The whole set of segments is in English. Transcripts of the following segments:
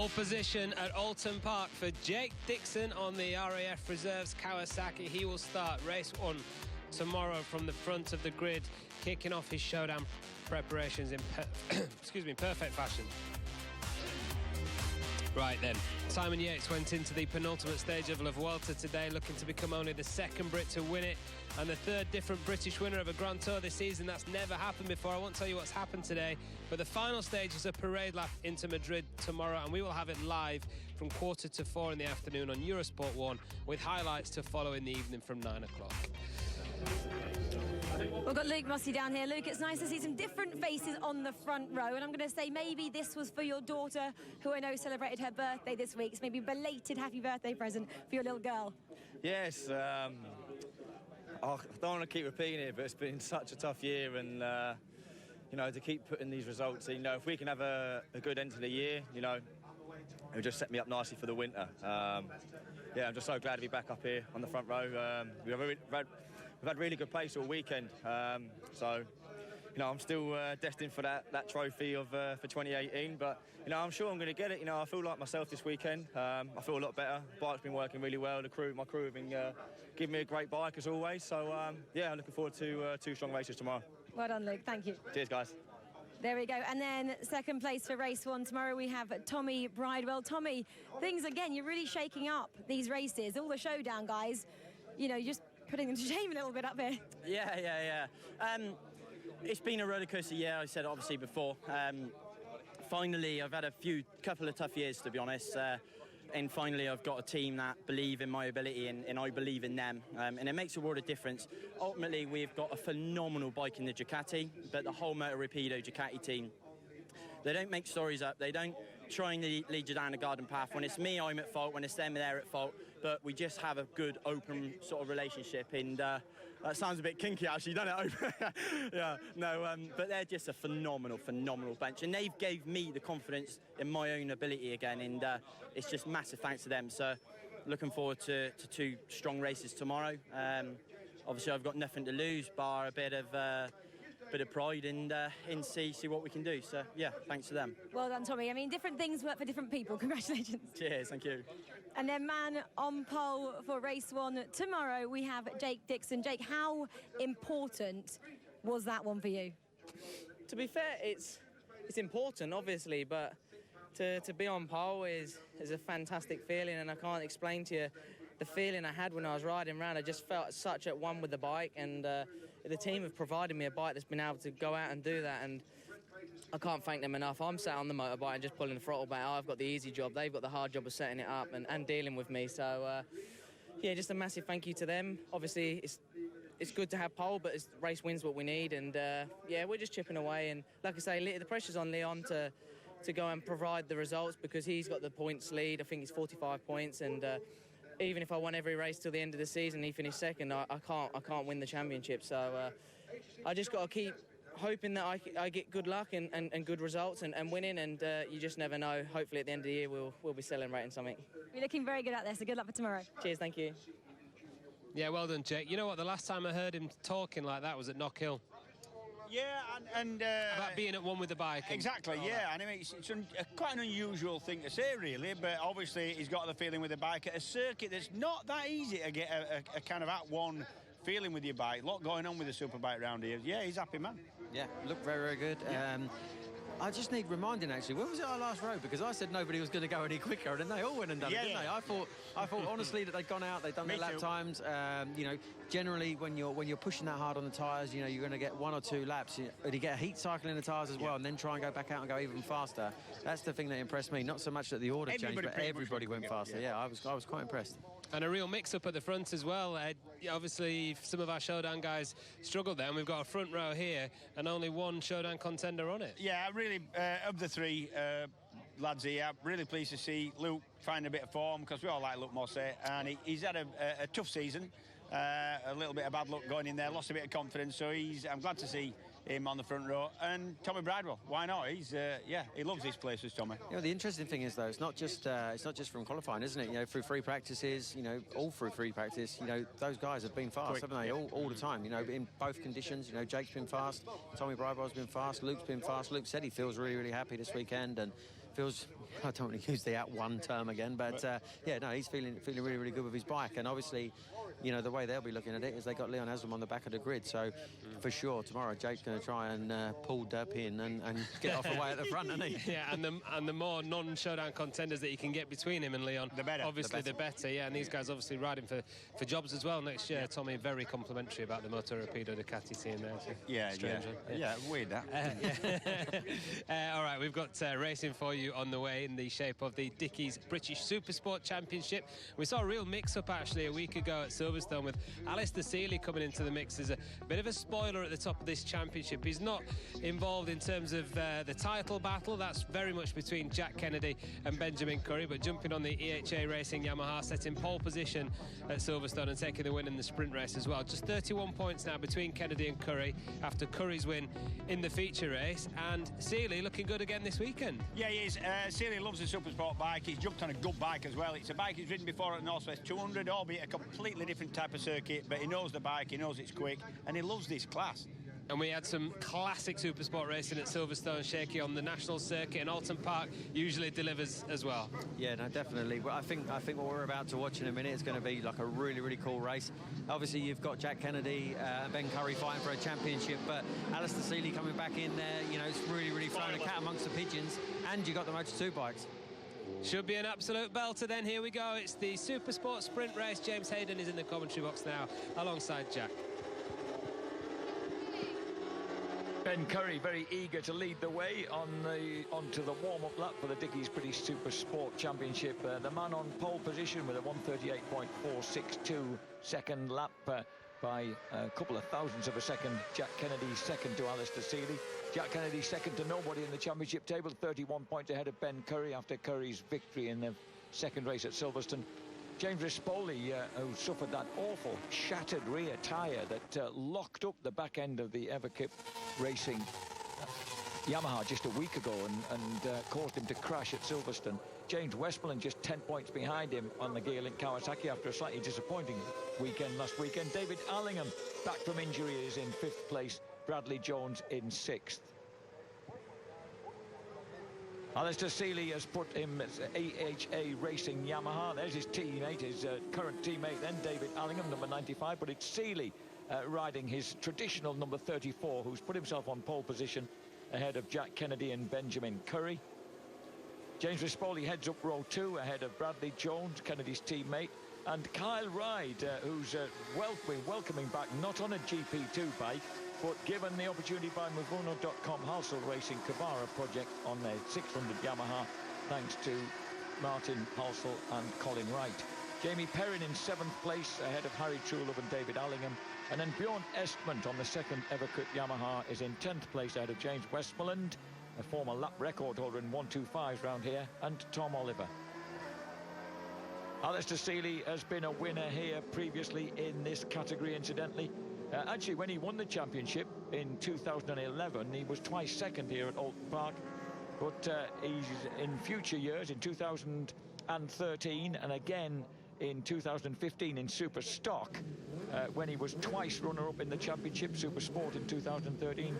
Pole position at Oulton Park for Jake Dixon on the RAF Reserves Kawasaki. He will start race 1 tomorrow from the front of the grid, kicking off his showdown preparations in perfect fashion. Right then, Simon Yates went into the penultimate stage of La Vuelta today, looking to become only the second Brit to win it and the third different British winner of a Grand Tour this season. That's never happened before. I won't tell you what's happened today, but the final stage is a parade lap into Madrid tomorrow, and we will have it live from 3:45 in the afternoon on Eurosport 1, with highlights to follow in the evening from 9 o'clock. We've got Luke Mossey down here. Luke, it's nice to see some different faces on the front row, and I'm going to say maybe this was for your daughter, who I know celebrated her birthday this week. So maybe a belated happy birthday present for your little girl. Yes, I don't want to keep repeating it, but it's been such a tough year, and you know, to keep putting these results in, you know, if we can have a good end to the year, you know, it'll just set me up nicely for the winter. Yeah, I'm just so glad to be back up here on the front row. We've had really good pace all weekend, so you know, I'm still destined for that trophy of for 2018. But you know, I'm sure I'm going to get it. You know, I feel like myself this weekend. I feel a lot better. Bike's been working really well. My crew have been giving me a great bike as always. So yeah, I'm looking forward to 2 strong races tomorrow. Well done, Luke. Thank you. Cheers, guys. There we go. And then second place for race 1 tomorrow, we have Tommy Bridewell. Tommy, things again, you're really shaking up these races. All the showdown guys, you know, you're just putting them to shame a little bit up here. Yeah. It's been a rollercoaster year, I said obviously before. Finally, I've had a couple of tough years, to be honest. And finally, I've got a team that believe in my ability and I believe in them. And it makes a world of difference. Ultimately, we've got a phenomenal bike in the Ducati, but the whole Motor Rapido Ducati team, they don't make stories up. They don't try and lead you down a garden path. When it's me, I'm at fault. When it's them, they're at fault. But we just have a good, open sort of relationship. And that sounds a bit kinky, actually, doesn't it? Yeah, no, but they're just a phenomenal bunch. And they've gave me the confidence in my own ability again. And it's just massive thanks to them. So looking forward to 2 strong races tomorrow. Obviously, I've got nothing to lose, bar a bit of pride and see what we can do. So yeah, thanks to them. Well done, Tommy. I mean, different things work for different people. Congratulations. Cheers, thank you. And then man on pole for race 1 tomorrow, we have Jake Dixon. Jake, how important was that one for you? To be fair, it's important, obviously, but to be on pole is a fantastic feeling, and I can't explain to you the feeling I had when I was riding around. I just felt such at one with the bike, and the team have provided me a bike that's been able to go out and do that, and I can't thank them enough. I'm sat on the motorbike and just pulling the throttle back. I've got the easy job. They've got the hard job of setting it up and dealing with me. So, yeah, just a massive thank you to them. Obviously, it's good to have pole, but race wins what we need, and yeah, we're just chipping away. And like I say, the pressure's on Leon to go and provide the results, because he's got the points lead. I think it's 45 points, and even if I won every race till the end of the season, he finished second, I can't win the championship. So I just got to keep hoping that I get good luck and good results and winning, and you just never know. Hopefully at the end of the year we'll be celebrating something. You're looking very good out there, so good luck for tomorrow. Cheers, thank you. Yeah, well done, Jake. You know what, the last time I heard him talking like that was at Knock Hill. Yeah, and about being at one with the bike. Exactly, yeah. And I mean, it's quite an unusual thing to say, really, but obviously he's got the feeling with the bike at a circuit that's not that easy to get a kind of at one feeling with your bike. A lot going on with the superbike round here. Yeah, he's happy, man. Yeah, looked very good. Yeah. I just need reminding, actually, when was it our last row? Because I said nobody was going to go any quicker, and then they all went and done it, didn't they? I thought honestly that they'd gone out, they'd done their lap times. You know, generally when you're pushing that hard on the tyres, you know, you're going to get 1 or 2 laps. But you get a heat cycle in the tyres as well, and then try and go back out and go even faster. That's the thing that impressed me. Not so much that the order changed, but everybody went faster. Yeah, I was quite impressed. And a real mix-up at the front as well. Obviously, some of our showdown guys struggled there, and we've got a front row here and only 1 showdown contender on it. Yeah, really, of the 3 lads here, really pleased to see Luke find a bit of form, because we all like Luke Mossey, and he's had a tough season. A little bit of bad luck going in there, lost a bit of confidence, so I'm glad to see him on the front row. And Tommy Bridewell, why not? He's yeah, he loves these places, Tommy. You know, the interesting thing is, though, it's not just from qualifying, isn't it? You know, through free practices, you know, all through free practice, you know, those guys have been fast, haven't they? All the time, you know, in both conditions. You know, Jake's been fast, Tommy Bridewell's been fast, Luke's been fast. Luke said he feels really happy this weekend, and feels, I don't want to use the out-one term again, but yeah, no, he's feeling really, really good with his bike. And obviously, you know, the way they'll be looking at it is they got Leon Haslam on the back of the grid. So for sure, tomorrow, Jake's going to try and pull Derp in and get off away at the front, isn't he? Yeah, and the more non-showdown contenders that you can get between him and Leon, the better. Obviously, the better. Yeah, and these guys obviously riding for jobs as well next year. Tommy, very complimentary about the Moto Rapido Ducati team there. Yeah, weird that. All right, we've got racing for you on the way in the shape of the Dickies British Supersport Championship. We saw a real mix-up actually a week ago at Silverstone with Alistair Seeley coming into the mix as a bit of a spoiler at the top of this championship. He's not involved in terms of the title battle. That's very much between Jack Kennedy and Benjamin Curry, but jumping on the EHA Racing Yamaha, setting pole position at Silverstone and taking the win in the sprint race as well. Just 31 points now between Kennedy and Curry after Curry's win in the feature race, and Seeley looking good again this weekend. Yeah, he is. Seeley loves the Supersport bike. He's jumped on a good bike as well. It's a bike he's ridden before at Northwest 200, albeit a completely different type of circuit, but he knows the bike, he knows it's quick, and he loves this class. And we had some classic Supersport racing at Silverstone, Shaky, on the national circuit, and Oulton Park usually delivers as well. Yeah, no, definitely. Well, I think what we're about to watch in a minute is going to be like a really, really cool race. Obviously, you've got Jack Kennedy and Ben Curry fighting for a championship, but Alistair Seeley coming back in there, you know, it's really, really thrown a cat amongst the pigeons, and you got the Moto2 bikes. Should be an absolute belter then. Here we go. It's the Supersport sprint race. James Hayden is in the commentary box now alongside Jack. Ben Curry very eager to lead the way onto the warm-up lap for the Dickies British Supersport Championship. The man on pole position with a 1:38.462 second lap by a couple of thousandths of a second. Jack Kennedy second to Alistair Seeley. Jack Kennedy second to nobody in the championship table, 31 points ahead of Ben Curry after Curry's victory in the second race at Silverstone. James Rispoli, who suffered that awful shattered rear tyre that locked up the back end of the Evercup Racing Yamaha just a week ago and caused him to crash at Silverstone. James Westmoreland just 10 points behind him on the Gearlink Kawasaki after a slightly disappointing weekend last weekend. David Allingham, back from injury, is in 5th place. Bradley Jones in 6th. Alistair Seeley has put him as AHA Racing Yamaha. There's his teammate, his current teammate then, David Allingham, number 95. But it's Seeley riding his traditional number 34, who's put himself on pole position ahead of Jack Kennedy and Benjamin Curry. James Rispoli heads up row 2 ahead of Bradley Jones, Kennedy's teammate. And Kyle Ride, who's welcoming back, not on a GP2 bike, but given the opportunity by Mizuno.com Halsell Racing Kavara project on their 600 Yamaha, thanks to Martin Halsell and Colin Wright. Jamie Perrin in 7th place ahead of Harry Trulove and David Allingham. And then Bjorn Estmont on the 2nd Evercup Yamaha is in 10th place ahead of James Westmoreland, a former lap record holder in 1:25s round here, and Tom Oliver. Alistair Seeley has been a winner here previously in this category, incidentally. Actually, when he won the championship in 2011, he was twice second here at Oulton Park. But he's in future years, in 2013 and again in 2015 in Super Stock, when he was twice runner-up in the championship, Super Sport in 2013,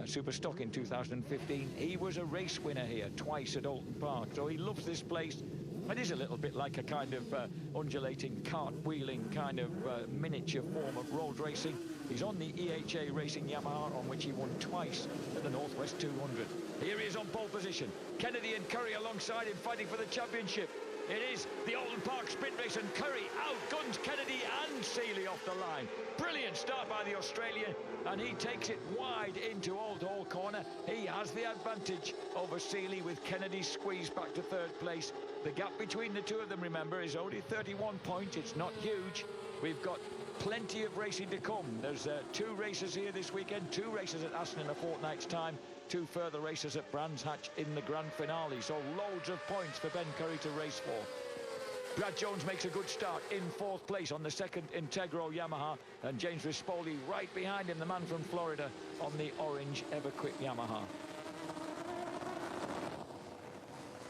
Super Stock in 2015. He was a race winner here twice at Oulton Park, so he loves this place. It is a little bit like a kind of undulating, cartwheeling kind of miniature form of road racing. He's on the EHA Racing Yamaha, on which he won twice at the Northwest 200. Here he is on pole position. Kennedy and Curry alongside him, fighting for the championship. It is the Oulton Park sprint race, and Curry outguns Kennedy and Seeley off the line. Brilliant start by the Australian, and he takes it wide into Old Hall Corner. He has the advantage over Seeley, with Kennedy squeezed back to 3rd place. The gap between the two of them, remember, is only 31 points. It's not huge. We've got plenty of racing to come. There's 2 races here this weekend, 2 races at Aston in a fortnight's time, 2 further races at Brands Hatch in the grand finale. So loads of points for Ben Curry to race for. Brad Jones makes a good start in 4th place on the 2nd Integro Yamaha, and James Rispoli right behind him, the man from Florida, on the orange Evercup Yamaha.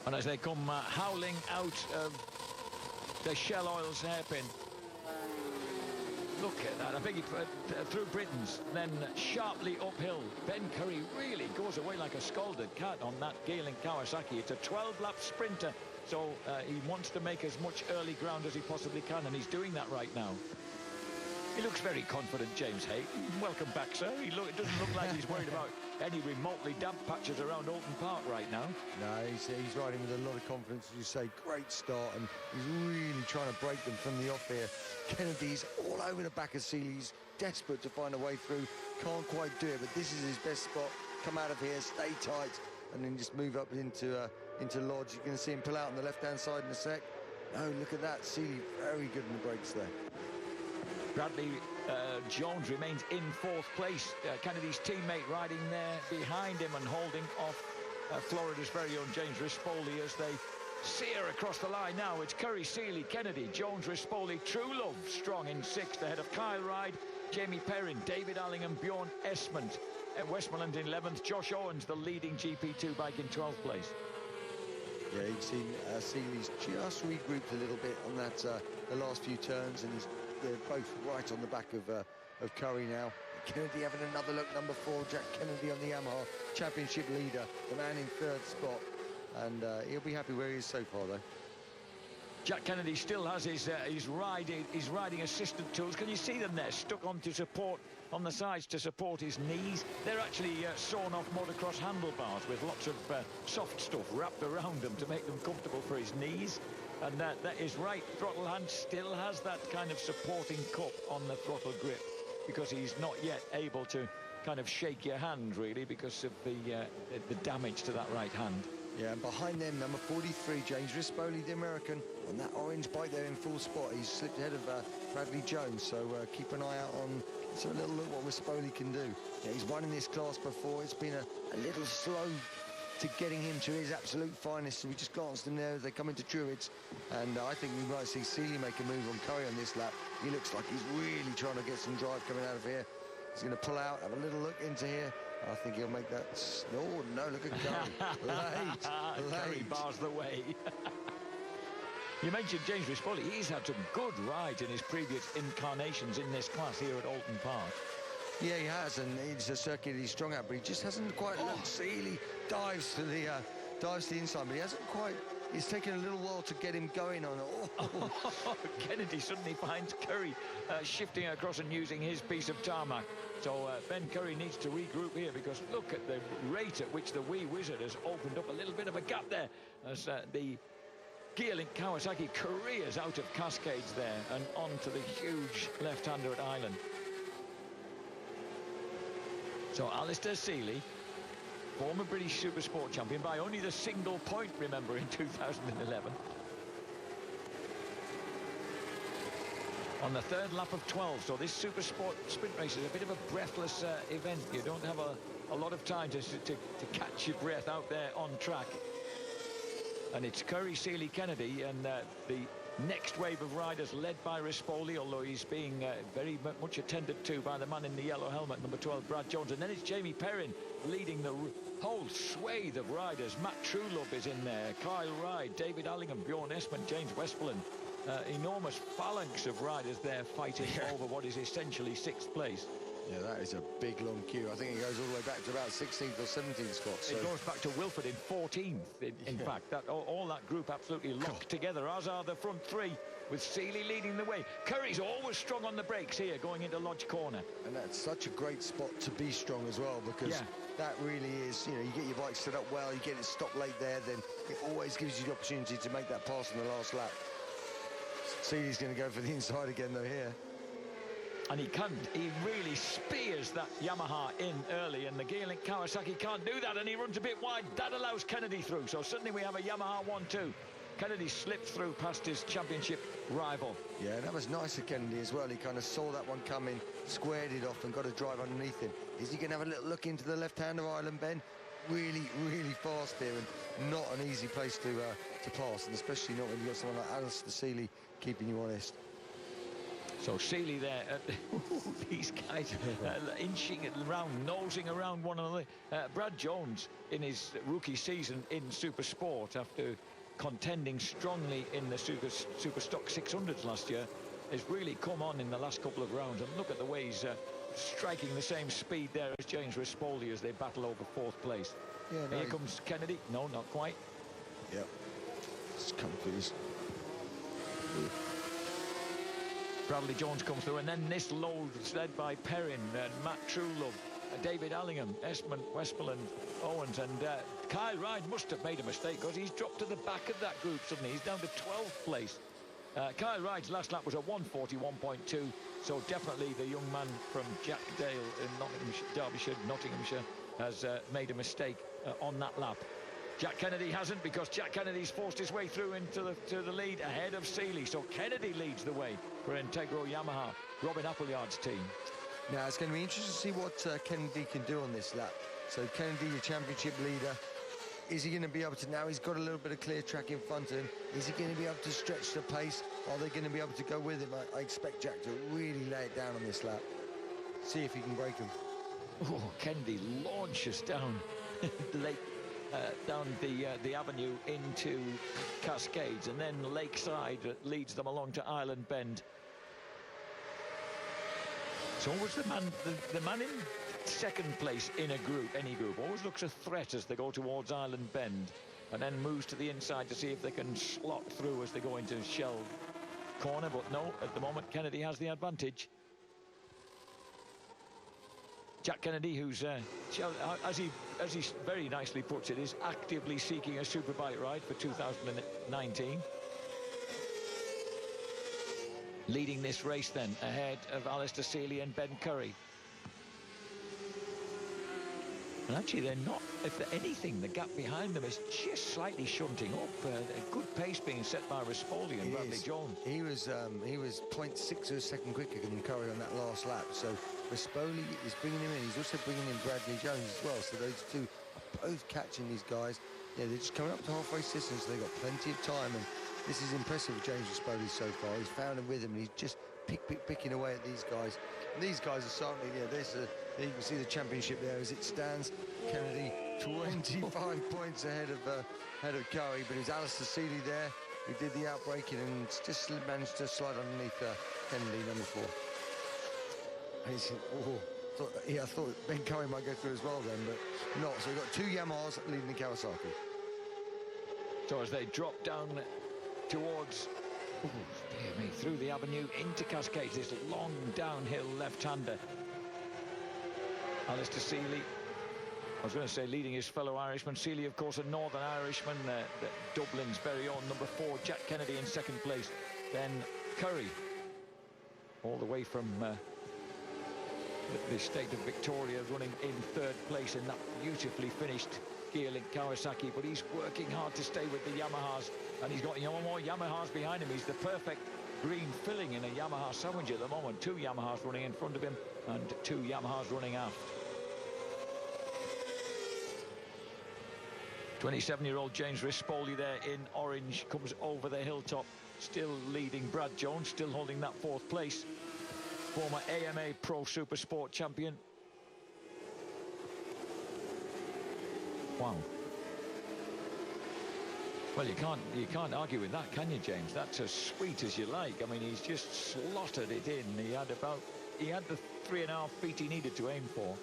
And as they come howling out of the Shell Oils hairpin, Look at that. I think he through Britons, then sharply uphill. Ben Curry really goes away like a scalded cat on that Galen Kawasaki. It's a 12-lap sprinter, so he wants to make as much early ground as he possibly can, and he's doing that right now. He looks very confident, James Hay. Welcome back, sir. It doesn't look like he's worried about any remotely damp patches around Oulton Park right now. No, he's riding with a lot of confidence, as you say. Great start, and he's really trying to break them from the off here. Kennedy's all over the back of Seeley. He's desperate to find a way through. Can't quite do it, but this is his best spot. Come out of here, stay tight, and then just move up into Lodge. You're going to see him pull out on the left-hand side in a sec. Oh, look at that. Seeley very good in the brakes there. Bradley Jones remains in 4th place. Kennedy's teammate riding there behind him and holding off Florida's very own James Rispoli as they sear across the line now. It's Curry, Seeley, Kennedy, Jones, Rispoli, True Love strong in 6th ahead of Kyle Ride, Jamie Perrin, David Allingham, Bjorn Esmond. Westmoreland in 11th. Josh Owens, the leading GP2 bike, in 12th place. Yeah, you've seen Seeley's just regrouped a little bit on that the last few turns, and they're both right on the back of Curry now. Kennedy having another look, number 4, Jack Kennedy on the Yamaha Championship leader, the man in 3rd spot, and he'll be happy where he is so far, though. Jack Kennedy still has his riding assistant tools. Can you see them there, stuck on to support on the sides to support his knees? They're actually sawn off motocross handlebars with lots of soft stuff wrapped around them to make them comfortable for his knees. And that his right throttle hand still has that kind of supporting cup on the throttle grip, because he's not yet able to kind of shake your hand, really, because of the damage to that right hand. Yeah, and behind them, number 43, James Rispoli, the American, on that orange bike there in full spot. He's slipped ahead of Bradley Jones, so keep an eye out on. So a little look what Rispoli can do. Yeah, he's won in this class before. It's been a little slow to getting him to his absolute finest. So we just glanced in there as they come into Druids, and I think we might see Seeley make a move on Curry on this lap. He looks like he's really trying to get some drive coming out of here. He's going to pull out, have a little look into here. I think he'll make that. Oh, no, look at Curry. late. Curry bars the way. You mentioned James Rispoli. He's had some good rides in his previous incarnations in this class here at Oulton Park. Yeah, he has, and it's a circuit he's strong at, but he just hasn't quite looked. Seeley dives to the inside, but he hasn't quite. It's taken a little while to get him going on it. Oh. Kennedy suddenly finds Curry shifting across and using his piece of tarmac. So Ben Curry needs to regroup here, because look at the rate at which the wee wizard has opened up a little bit of a gap there as the Gearlink Kawasaki careers out of Cascades there and onto the huge left-hander at Island. So Alistair Seeley, former British Supersport champion by only the single point, remember, in 2011. On the 3rd lap of 12, so this Supersport sprint race is a bit of a breathless event. You don't have a lot of time to catch your breath out there on track. And it's Curry, Seeley, Kennedy, and the next wave of riders led by Rispoli, although he's being very much attended to by the man in the yellow helmet, number 12, Brad Jones. And then it's Jamie Perrin leading the whole swathe of riders. Matt Truelove is in there, Kyle Ride, David Allingham, Bjorn Esmond, James Westmoreland. Enormous phalanx of riders there fighting over what is essentially 6th place. Yeah, that is a big, long queue. I think it goes all the way back to about 16th or 17th spot. So. It goes back to Wilford in 14th, in fact. All that group absolutely locked together, as are the front 3, with Seeley leading the way. Curry's always strong on the brakes here, going into Lodge Corner. And that's such a great spot to be strong as well, because that really is, you get your bike set up well, you get it stopped late there, then it always gives you the opportunity to make that pass on the last lap. Seeley's going to go for the inside again, though, here. And he can't. He really spears that Yamaha in early, and the Gearlink Kawasaki can't do that, and he runs a bit wide. That allows Kennedy through, so suddenly we have a Yamaha 1-2. Kennedy slipped through past his championship rival. Yeah, that was nice of Kennedy as well. He kind of saw that one coming, squared it off, and got a drive underneath him. Is he going to have a little look into the left-hander Island, Ben? Really, really fast here, and not an easy place to pass, and especially not when you've got someone like Alistair Seeley keeping you honest. So Seeley there, these guys inching around, nosing around one another. Brad Jones, in his rookie season in Supersport, after contending strongly in the Super Stock 600s last year, has really come on in the last couple of rounds. And look at the way he's striking the same speed there as James Rispoli as they battle over 4th place. Yeah, no, here comes Kennedy. No, not quite. Yep. It's come please. Bradley Jones comes through, and then this load is led by Perrin and Matt Truelove, David Allingham, Esmond, Westmoreland, Owens, and Kyle Ride must have made a mistake because he's dropped to the back of that group suddenly. He's down to 12th place. Kyle Ride's last lap was a 1:41.2, so definitely the young man from Jackdale in Derbyshire, Nottinghamshire, has made a mistake on that lap. Jack Kennedy hasn't, because Jack Kennedy's forced his way through into the lead ahead of Seeley. So Kennedy leads the way for Integro Yamaha, Robin Appleyard's team. Now it's going to be interesting to see what Kennedy can do on this lap. So Kennedy, the championship leader, is he going to be able to, now he's got a little bit of clear track in front of him, is he going to be able to stretch the pace? Are they going to be able to go with him? I expect Jack to really lay it down on this lap. See if he can break him. Oh, Kennedy launches down Lake. Down the avenue into Cascades, and then Lakeside leads them along to Island Bend. So always the man in 2nd place in any group always looks a threat as they go towards Island Bend, and then moves to the inside to see if they can slot through as they go into Shell Corner. But no, at the moment Kennedy has the advantage. Jack Kennedy, who's, as he very nicely puts it, is actively seeking a superbike ride for 2019. Leading this race then, ahead of Alistair Seeley and Ben Curry. And actually, they're not, if anything, the gap behind them is just slightly shunting up. A good pace being set by Rispoli and Bradley Jones. He was 0.6 of a second quicker than Curry on that last lap. So Rispoli is bringing him in. He's also bringing in Bradley Jones as well. So those two are both catching these guys. Yeah, they're just coming up to halfway distance, so they've got plenty of time. And this is impressive with James Rispoli so far. He's found him with him, and he's just picking away at these guys. And these guys are certainly, you can see the championship there as it stands. Kennedy 25 points ahead of Curry, but it was Alistair Seeley there who did the outbreaking and just managed to slide underneath Kennedy, number 4. I thought Ben Curry might go through as well then, but not. So we've got 2 Yamahas leading the Kawasaki. So as they drop down towards, dear me, through the avenue into Cascades, this long downhill left-hander. Alistair Seeley, I was going to say leading his fellow Irishman. Seeley, of course, a Northern Irishman, Dublin's very own number 4. Jack Kennedy in 2nd place. Then Curry, all the way from the state of Victoria, running in 3rd place in that beautifully finished Gearlink Kawasaki. But he's working hard to stay with the Yamahas, and he's got more Yamahas behind him. He's the perfect green filling in a Yamaha sandwich at the moment. 2 Yamahas running in front of him and 2 Yamahas running aft. 27-year-old James Rispoli there in orange comes over the hilltop, still leading Brad Jones, still holding that 4th place. Former AMA Pro Supersport champion. Wow. Well, you can't argue with that, can you, James? That's as sweet as you like. I mean, he's just slotted it in. He had the 3.5 feet he needed to aim for.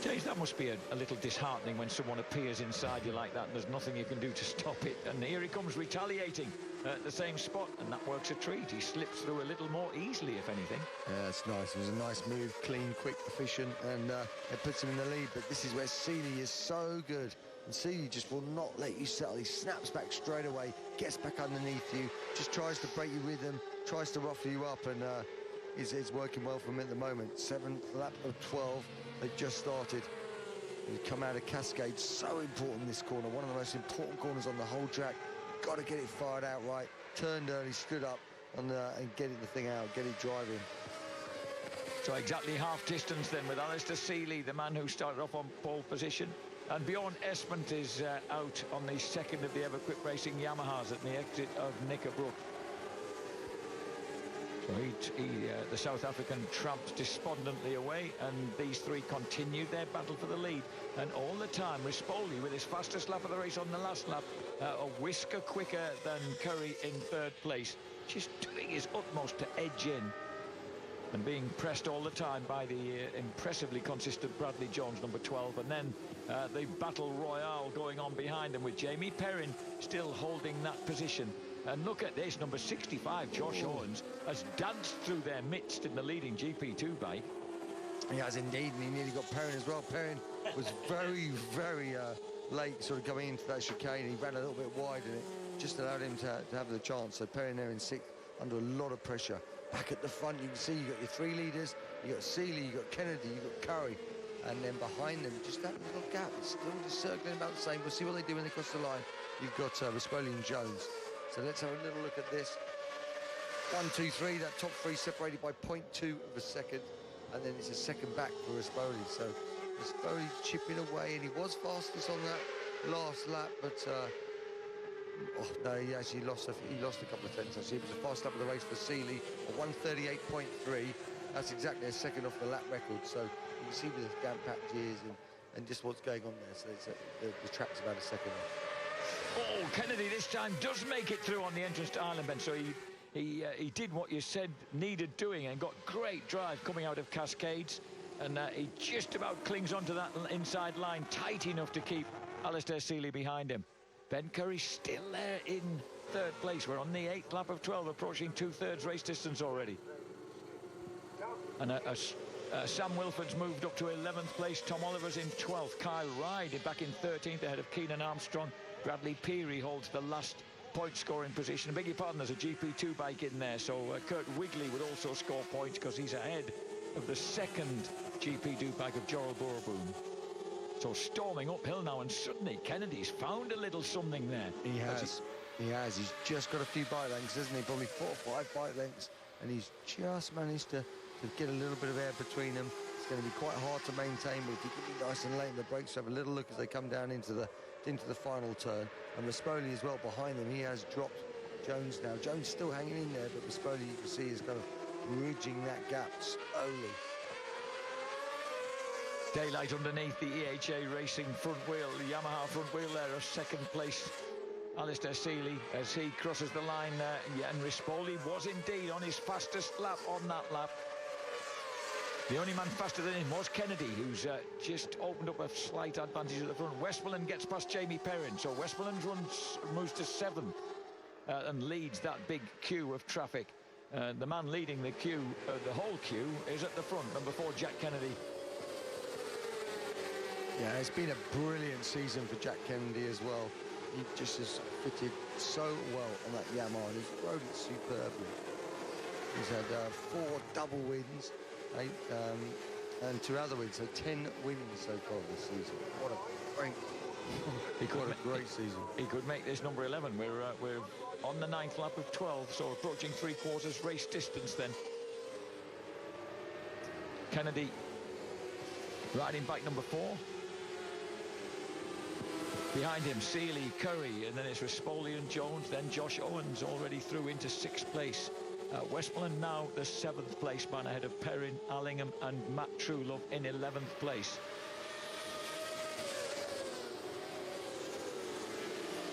James, that must be a little disheartening when someone appears inside you like that and there's nothing you can do to stop it. And here he comes retaliating at the same spot, and that works a treat. He slips through a little more easily, if anything. Yeah, that's nice. It was a nice move, clean, quick, efficient, and it puts him in the lead. But this is where Seeley is so good. And Seeley just will not let you settle. He snaps back straight away, gets back underneath you, just tries to break your rhythm, tries to ruffle you up, and it's working well for him at the moment. 7th lap of 12. They've just started. You come out of Cascade, so important this corner, one of the most important corners on the whole track. Got to get it fired out right. Turned early, stood up, and get the thing out, get it driving. So exactly half distance then with Alistair Seeley, the man who started off on pole position. And Bjorn Esmond is out on the 2nd of the Everquick Racing Yamahas at the exit of Knickerbrook. The South African tramped despondently away, and these three continued their battle for the lead. And all the time, Rispoli, with his fastest lap of the race on the last lap, a whisker quicker than Curry in third place, just doing his utmost to edge in, and being pressed all the time by the impressively consistent Bradley Jones, number 12. And then the battle royale going on behind them, with Jamie Perrin still holding that position. And look at this, number 65, Josh Owens, has danced through their midst in the leading GP2 bike. He has indeed, and he nearly got Perrin as well. Perrin was very, very late sort of coming into that chicane. He ran a little bit wide, and it just allowed him to have the chance. So Perrin there in sixth, under a lot of pressure. Back at the front, you can see you've got your three leaders. You've got Seeley, you've got Kennedy, you've got Curry. And then behind them, just that little gap. It's still just circling about the same. We'll see what they do when they cross the line. You've got Rispoli and Jones. So let's have a little look at this. 1, 2, 3, that top three separated by 0.2 of a second. And then it's a second back for Rispoli. So Rispoli chipping away, and he was fastest on that last lap, but oh no, he actually lost a couple of tenths. Actually, it was the fast lap of the race for Seeley, a 1:38.3. That's exactly a second off the lap record. So you can see the gap patches and just what's going on there. So it's the track's about a second off. Oh, Kennedy this time does make it through on the entrance to Island Bend. So he did what you said needed doing, and got great drive coming out of Cascades. And he just about clings onto that inside line, tight enough to keep Alistair Seeley behind him. Ben Curry still there in third place. We're on the 8th lap of 12, approaching 2/3 race distance already. And Sam Wilford's moved up to 11th place. Tom Oliver's in 12th. Kyle Ryde back in 13th ahead of Keenan Armstrong. Bradley Peary holds the last point-scoring position. I beg your pardon, there's a GP2 bike in there, so Kurt Wigley would also score points because he's ahead of the second GP2 bike of Joel Boroboom. So storming uphill now, and suddenly Kennedy's found a little something there. He has. He's just got a few bike lengths, hasn't he? Probably 4 or 5 bike lengths, and he's just managed to get a little bit of air between them. It's going to be quite hard to maintain, but if he can be nice and late in the brakes, have a little look as they come down into the final turn. And Rispoli as well behind them. He has dropped Jones now. Jones still hanging in there, but Rispoli, you can see, is kind of bridging that gap slowly. Daylight underneath the EHA Racing front wheel, the Yamaha front wheel there, of second place Alistair Seeley as he crosses the line there. Yeah, and Rispoli was indeed on his fastest lap on that lap. The only man faster than him was Kennedy, who's just opened up a slight advantage at the front. Westmoreland gets past Jamie Perrin, so Westmoreland moves to 7th and leads that big queue of traffic. The man leading the queue, the whole queue, is at the front, number 4, Jack Kennedy. Yeah, it's been a brilliant season for Jack Kennedy as well. He just has fitted so well on that Yamaha. He's rode it superbly. He's had 4 double wins, and 2 other wins, so 10 wins so far this season. What a great season. He could make this number 11. We're on the 9th lap of 12, so approaching 3/4 race distance then. Kennedy riding bike number 4. Behind him, Seeley, Curry, and then it's Rispoli and Jones, then Josh Owens already through into 6th place. Westmoreland now the 7th place man ahead of Perrin, Allingham and Matt Truelove in 11th place.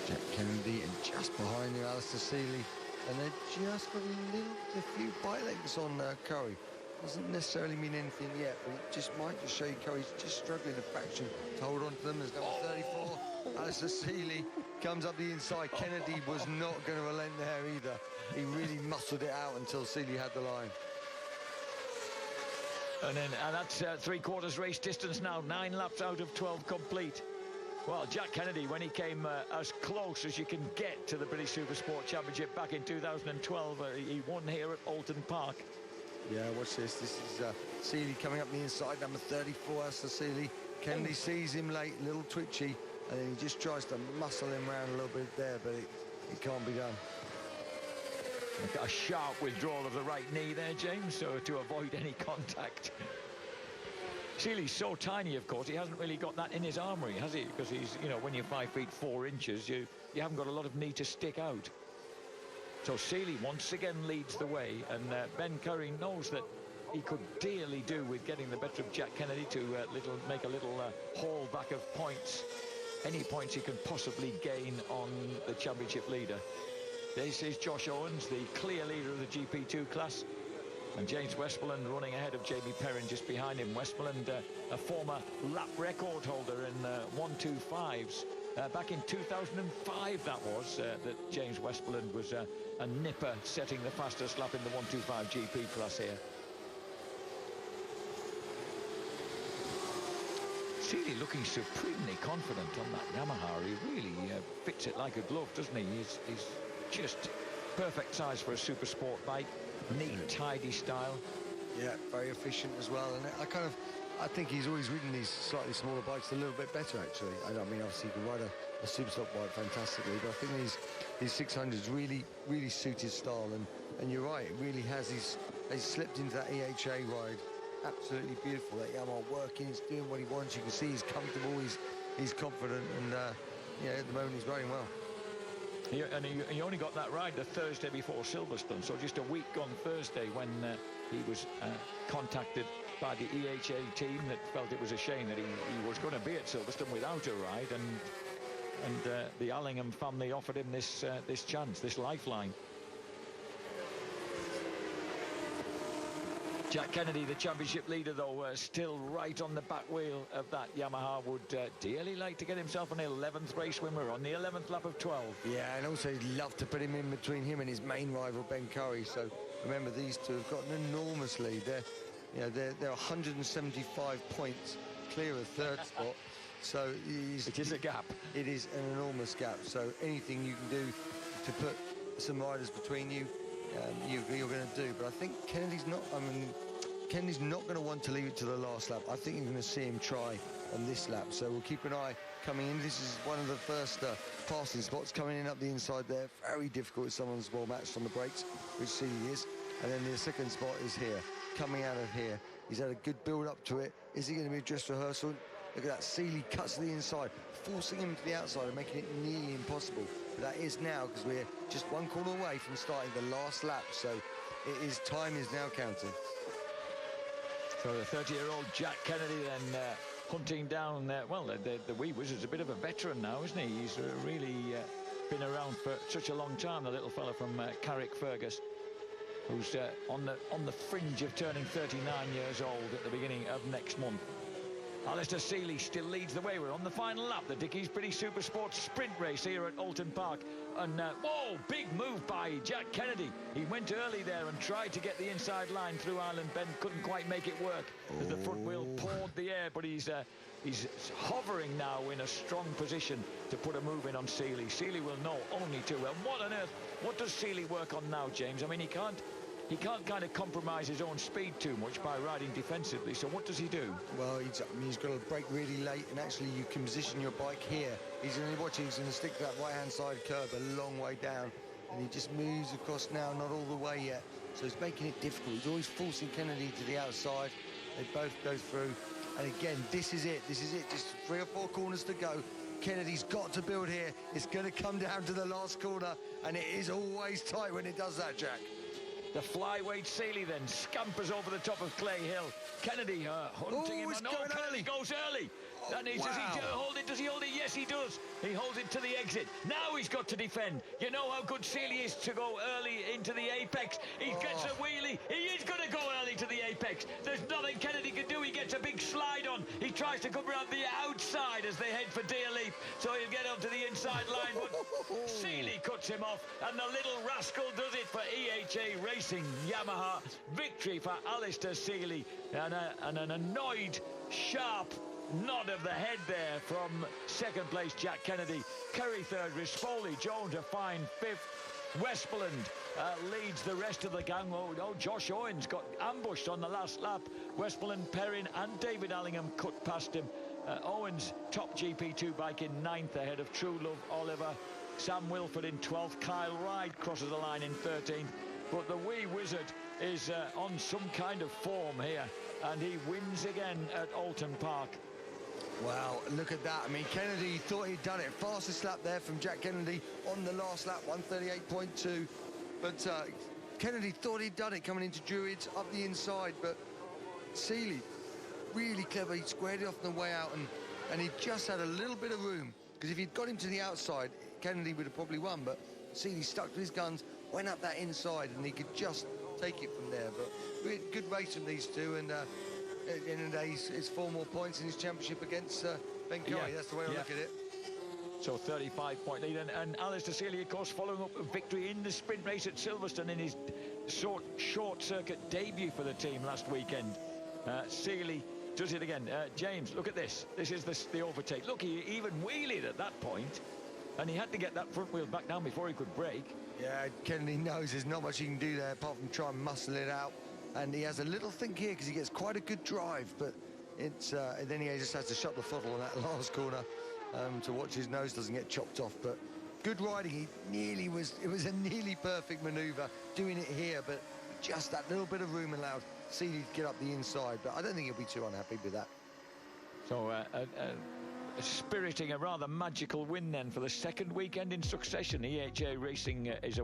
Jack Kennedy, and just behind him, Alistair Seeley, and they've just got a few bike lengths on Curry. Doesn't necessarily mean anything yet, but it just might just show you Curry's just struggling a fraction to hold on to them. There's number 34, Alistair Seeley, comes up the inside. Kennedy was not going to relent there either. He really muscled it out until Seeley had the line. And that's 3/4 race distance now, 9 laps out of 12 complete. Well, Jack Kennedy, when he came as close as you can get to the British Supersport Championship back in 2012, he won here at Oulton Park. Yeah, watch this. This is Seeley coming up the inside, number 34, Alistair Seeley. Kennedy sees him late, a little twitchy, and then he just tries to muscle him around a little bit there, but it can't be done. A sharp withdrawal of the right knee there, James, so to avoid any contact. Seeley's so tiny, of course, he hasn't really got that in his armoury, has he? Because he's, you know, when you're 5 feet 4 inches, you haven't got a lot of knee to stick out. So Seeley once again leads the way, and Ben Curry knows that he could dearly do with getting the better of Jack Kennedy to make a little haul back of points. Any points he can possibly gain on the championship leader. This is Josh Owens, the clear leader of the GP2 class. And James Westmoreland running ahead of Jamie Perrin just behind him. Westmoreland, a former lap record holder in 1:25s. Back in 2005, that was, that James Westmoreland was a nipper setting the fastest lap in the 1:25 GP class here. Seeley looking supremely confident on that Yamaha. He really fits it like a glove, doesn't he? He's just perfect size for a super sport bike. Neat, tidy style. Yeah, very efficient as well. And I think he's always ridden these slightly smaller bikes a little bit better, actually. I mean, obviously, he can ride a super stock bike fantastically, but I think these 600s really suit his style. And you're right, it really has. He's slipped into that EHA ride. Absolutely beautiful. That Yamaha working, he's doing what he wants. You can see he's comfortable, he's confident, and yeah, at the moment he's riding well. He only got that ride the Thursday before Silverstone, so just a week on Thursday when he was contacted by the EHA team that felt it was a shame that he was going to be at Silverstone without a ride, and the Allingham family offered him this chance, this lifeline. Jack Kennedy, the championship leader, though, still right on the back wheel of that Yamaha, would dearly like to get himself an 11th race winner on the 11th lap of 12. Yeah, and also he'd love to put him in between him and his main rival, Ben Curry. So remember, these two have got an enormous lead. They're 175 points clear of third spot. So it is a gap. It is an enormous gap. So anything you can do to put some riders between you, you're going to do. But I think Kennedy's not. Kennedy's not going to want to leave it to the last lap. I think you're going to see him try on this lap. So we'll keep an eye coming in. This is one of the first passing spots coming in up the inside there. Very difficult if someone's well matched on the brakes, which Seeley is. And then the second spot is here, coming out of here. He's had a good build up to it. Is he going to be a dress rehearsal? Look at that. Seeley cuts to the inside, forcing him to the outside and making it nearly impossible. But that is now, because we're just one corner away from starting the last lap. So time is now counting. So the 30-year-old Jack Kennedy then hunting down, the Wee Wizard's a bit of a veteran now, isn't he? He's really been around for such a long time, the little fella from Carrickfergus, who's on the fringe of turning 39 years old at the beginning of next month. Alistair Seeley still leads the way. We're on the final lap, the Dickies Supersport sprint race here at Oulton Park. And, whoa, big move by Jack Kennedy. He went early there and tried to get the inside line through Island Bend. Couldn't quite make it work as the front wheel poured the air. But he's hovering now in a strong position to put a move in on Seeley. Seeley will know only too well. What on earth? What does Seeley work on now, James? I mean, he can't kind of compromise his own speed too much by riding defensively, so what does he do? Well, he's got to brake really late, and actually you can position your bike here. He's going to stick to that right-hand side curb a long way down, and he just moves across now, not all the way yet. So he's making it difficult. He's always forcing Kennedy to the outside. They both go through, and again, this is it. Just 3 or 4 corners to go. Kennedy's got to build here. It's going to come down to the last corner, and it is always tight when it does that, Jack. The flyweight Seeley then scampers over the top of Clay Hill. Kennedy hunting him. No, Kennedy goes early. Does he hold it? Does he hold it? Yes, he does. He holds it to the exit. Now he's got to defend. You know how good Seeley is to go early into the apex. He gets a wheelie. He is going to go early to the apex. There's nothing Kennedy can do. He gets a big slide on. He tries to come around the outside as they head for Deer Leaf. So he'll get up to the inside line. But Seeley cuts him off. And the little rascal does it for EHA Racing Yamaha. Victory for Alistair Seeley. And an annoyed, sharp nod of the head there from second place Jack Kennedy. Curry third, Rispoli, Jones a fine fifth. Westmoreland leads the rest of the gang. Josh Owens got ambushed on the last lap. Westmoreland, Perrin and David Allingham cut past him. Owens top GP2 bike in 9th ahead of True Love Oliver. Sam Wilford in 12th. Kyle Ride crosses the line in 13th. But the Wee Wizard is on some kind of form here, and he wins again at Oulton Park. Wow, look at that. I mean, Kennedy thought he'd done it. Fastest lap there from Jack Kennedy on the last lap, 138.2. But Kennedy thought he'd done it coming into Druids up the inside, but Seeley, really clever. He squared it off on the way out, and he just had a little bit of room, because if he'd got him to the outside, Kennedy would have probably won, but Seeley stuck to his guns, went up that inside, and he could just take it from there. But really good race from these two, and at the end of the day, it's 4 more points in his championship against Ben Curry. That's the way I look at it. So 35-point lead, and Alistair Seeley, of course, following up a victory in the sprint race at Silverstone in his short circuit debut for the team last weekend. Seeley does it again. James, look at this. This is the overtake. Look, he even wheelied at that point, and he had to get that front wheel back down before he could brake. Yeah, Kennedy knows there's not much he can do there apart from try and muscle it out. And he has a little think here because he gets quite a good drive, but it's then he just has to shut the throttle on that last corner to watch his nose doesn't get chopped off. But good riding. It was a nearly perfect manoeuvre doing it here, but just that little bit of room allowed Seeley to get up the inside. But I don't think he'll be too unhappy with that. So spiriting a rather magical win then for the second weekend in succession. EHA Racing is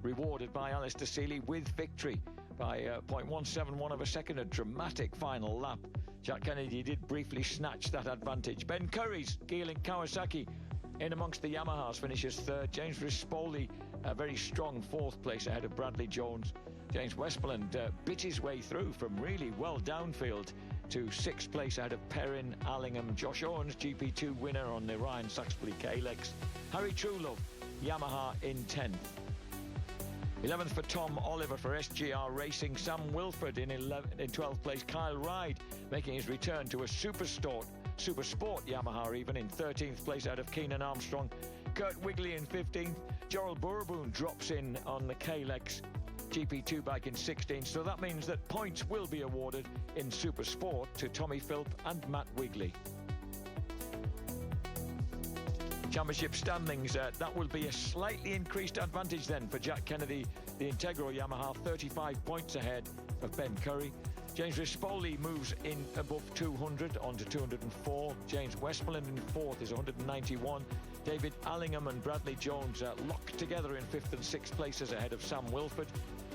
rewarded by Alistair Seeley with victory by 0.171 of a second, a dramatic final lap. Jack Kennedy did briefly snatch that advantage. Ben Curry's Geeling Kawasaki in amongst the Yamahas finishes third. James Rispoli, a very strong 4th place ahead of Bradley Jones. James Westmoreland bit his way through from really well downfield to 6th place ahead of Perrin, Allingham. Josh Owens, GP2 winner on the Ryan Saxbury K-Lex. Harry Truelove, Yamaha in 10th. 11th for Tom Oliver for SGR Racing. Sam Wilford in 12th place. Kyle Ryde making his return to a Super Sport Yamaha even in 13th place out of Keenan Armstrong. Kurt Wigley in 15th. Gerald Bourbon drops in on the K-Lex GP2 bike in 16th. So that means that points will be awarded in Super Sport to Tommy Philp and Matt Wigley. Championship standings, that will be a slightly increased advantage then for Jack Kennedy, the Integral Yamaha, 35 points ahead of Ben Curry. James Rispoli moves in above 200 on to 204. James Westmoreland in 4th is 191. David Allingham and Bradley Jones locked together in 5th and 6th places ahead of Sam Wilford.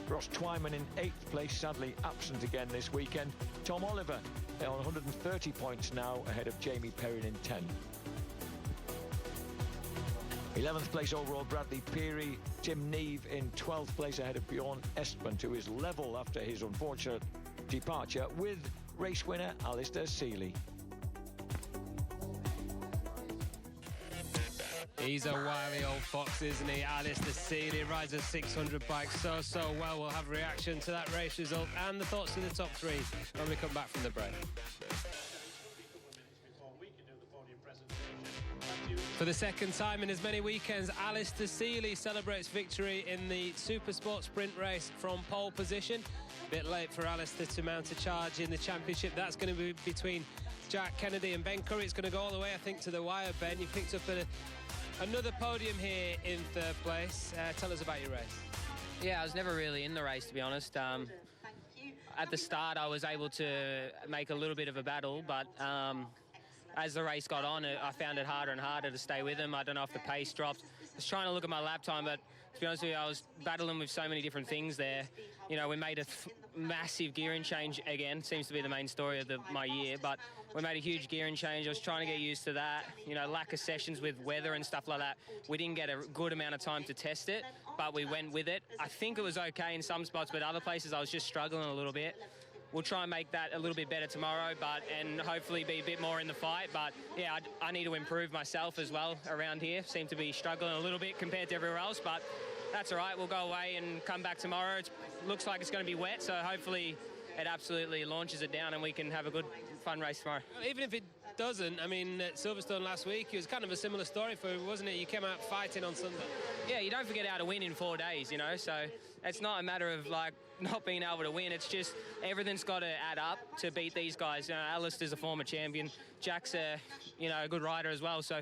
Ross Twyman in 8th place, sadly absent again this weekend. Tom Oliver on 130 points now ahead of Jamie Perrin in 10th. 11th place overall, Bradley Peary. Tim Neve in 12th place ahead of Bjorn Estman, who is level after his unfortunate departure with race winner Alistair Seeley. He's a wily old fox, isn't he? Alistair Seeley rides a 600 bike so well. We'll have a reaction to that race result and the thoughts of the top 3 when we come back from the break. For the second time in as many weekends, Alistair Seeley celebrates victory in the Supersport sprint race from pole position. A bit late for Alistair to mount a charge in the championship. That's going to be between Jack Kennedy and Ben Curry. It's going to go all the way, I think, to the wire. Ben, you picked up another podium here in 3rd place. Tell us about your race. Yeah, I was never really in the race, to be honest. At the start, I was able to make a little bit of a battle, but as the race got on, I found it harder and harder to stay with him. I don't know if the pace dropped. I was trying to look at my lap time, but to be honest with you, I was battling with so many different things there. You know, we made a massive gearing change again. Seems to be the main story of my year, but we made a huge gearing change. I was trying to get used to that. You know, lack of sessions with weather and stuff like that. We didn't get a good amount of time to test it, but we went with it. I think it was okay in some spots, but other places I was just struggling a little bit. We'll try and make that a little bit better tomorrow, and hopefully be a bit more in the fight. But yeah, I need to improve myself as well around here. Seem to be struggling a little bit compared to everywhere else, but that's all right. We'll go away and come back tomorrow. It looks like it's going to be wet, so hopefully it absolutely launches it down and we can have a good, fun race tomorrow. Even if it doesn't, I mean, at Silverstone last week, it was kind of a similar story for you, wasn't it? You came out fighting on Sunday. Yeah, you don't forget how to win in 4 days, you know, so it's not a matter of, like, not being able to win. It's just everything's got to add up to beat these guys. You know, Alistair's a former champion. Jack's a good rider as well. So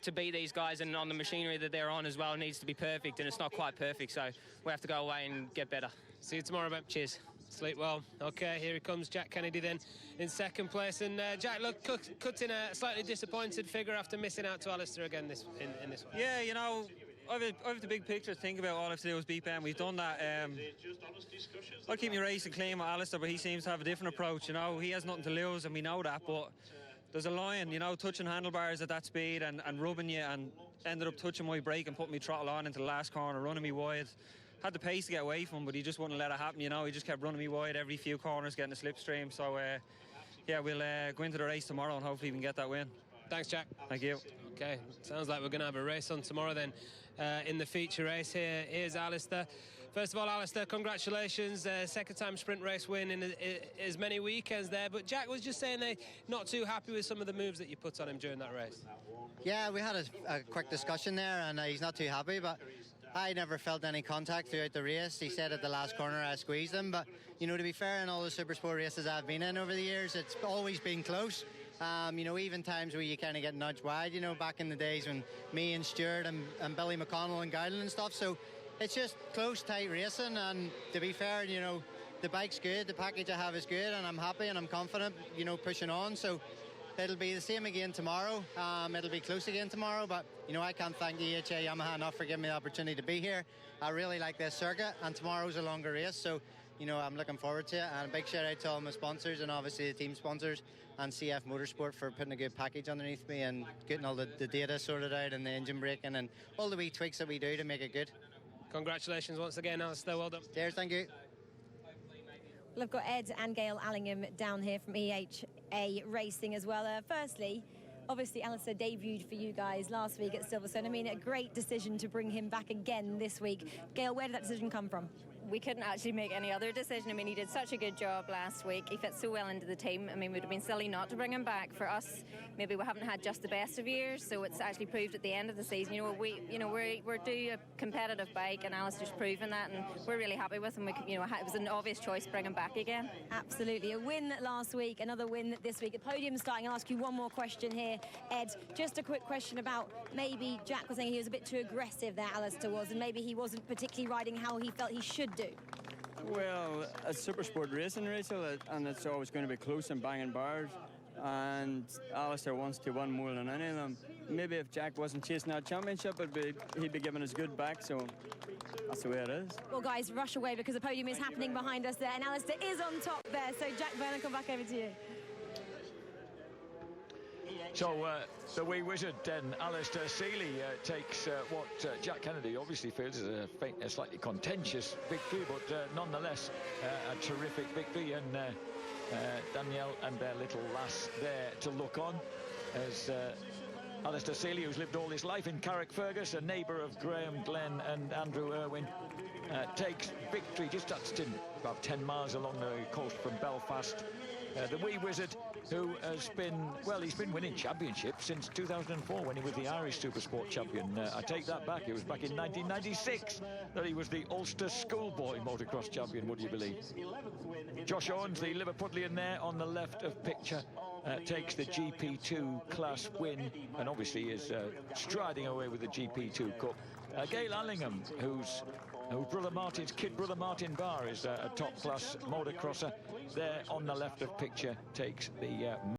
to beat these guys and on the machinery that they're on as well needs to be perfect, and it's not quite perfect. So we have to go away and get better. See you tomorrow, Ben. Cheers. Sleep well. Okay, here he comes, Jack Kennedy then in 2nd place. And Jack, look, cut in a slightly disappointed figure after missing out to Alistair again in this one. Yeah, you know, I have the big picture to think about. All I have to do is beat Ben. We've done that. I'll keep my racing clean with Alistair, but he seems to have a different approach. You know, he has nothing to lose, and we know that. But there's a line, you know, touching handlebars at that speed and rubbing you, and ended up touching my brake and putting me throttle on into the last corner, running me wide. Had the pace to get away from him, but he just wouldn't let it happen. You know, he just kept running me wide every few corners, getting a slipstream. So yeah, we'll go into the race tomorrow and hopefully we can get that win. Thanks, Jack. Thank you. Okay, sounds like we're going to have a race on tomorrow then in the feature race. Here's Alistair. First of all, Alistair, congratulations. Second time sprint race win in as many weekends there. But Jack was just saying they're not too happy with some of the moves that you put on him during that race. Yeah, we had a quick discussion there, and he's not too happy, but I never felt any contact throughout the race. He said at the last corner I squeezed him, but, you know, to be fair, in all the Supersport races I've been in over the years, it's always been close. You know, even times where you kind of get nudged wide, you know, back in the days when me and Stuart and Billy McConnell and Gowland and stuff. So it's just close, tight racing, and to be fair, you know, the bike's good, the package I have is good, and I'm happy and I'm confident, you know, pushing on. So it'll be the same again tomorrow. It'll be close again tomorrow, but, you know, I can't thank EHA Yamaha enough for giving me the opportunity to be here. I really like this circuit, and tomorrow's a longer race, so, you know, I'm looking forward to it. And a big shout out to all my sponsors, and obviously the team sponsors, and CF Motorsport for putting a good package underneath me and getting all the data sorted out and the engine braking and all the wee tweaks that we do to make it good. Congratulations once again, Alistair. Well done. Cheers, thank you. Well, I've got Ed and Gail Allingham down here from EHA Racing as well. Firstly, obviously Alistair debuted for you guys last week at Silverstone. I mean, a great decision to bring him back again this week. Gail, where did that decision come from? We couldn't actually make any other decision. I mean, he did such a good job last week. He fits so well into the team. I mean, it would have been silly not to bring him back. For us, maybe we haven't had just the best of years, so it's actually proved at the end of the season. You know, we're due a competitive bike, and Alistair's proven that, and we're really happy with him. You know, it was an obvious choice to bring him back again. Absolutely, a win last week, another win this week. The podium starting. I'll ask you one more question here, Ed. Just a quick question about maybe Jack was saying he was a bit too aggressive there, Alistair was, and maybe he wasn't particularly riding how he felt he should do. Well, it's Supersport racing, Rachel, and it's always going to be close and banging bars. And Alistair wants to win more than any of them. Maybe if Jack wasn't chasing that championship, he'd be giving us good back, so that's the way it is. Well, guys, rush away because the podium is happening behind us there, and Alistair is on top there. So, Jack Byrne, I'll come back over to you. So the wee wizard then, Alistair Seeley, takes what Jack Kennedy obviously feels is a slightly contentious victory, but nonetheless a terrific victory. And Danielle and their little lass there to look on as Alistair Seeley, who's lived all his life in Carrickfergus, a neighbour of Graham Glenn and Andrew Irwin, takes victory just touched in about 10 miles along the coast from Belfast. The wee wizard, who has been, well, he's been winning championships since 2004 when he was the Irish Supersport champion. I take that back. It was back in 1996 that he was the Ulster schoolboy motocross champion, would you believe? Josh Owens, the Liverpudlian there on the left of picture, takes the GP2 class win and obviously is striding away with the GP2 Cup. Gail Allingham, whose brother Martin's kid brother Martin Barr is a top class motocrosser, there on the left of picture takes the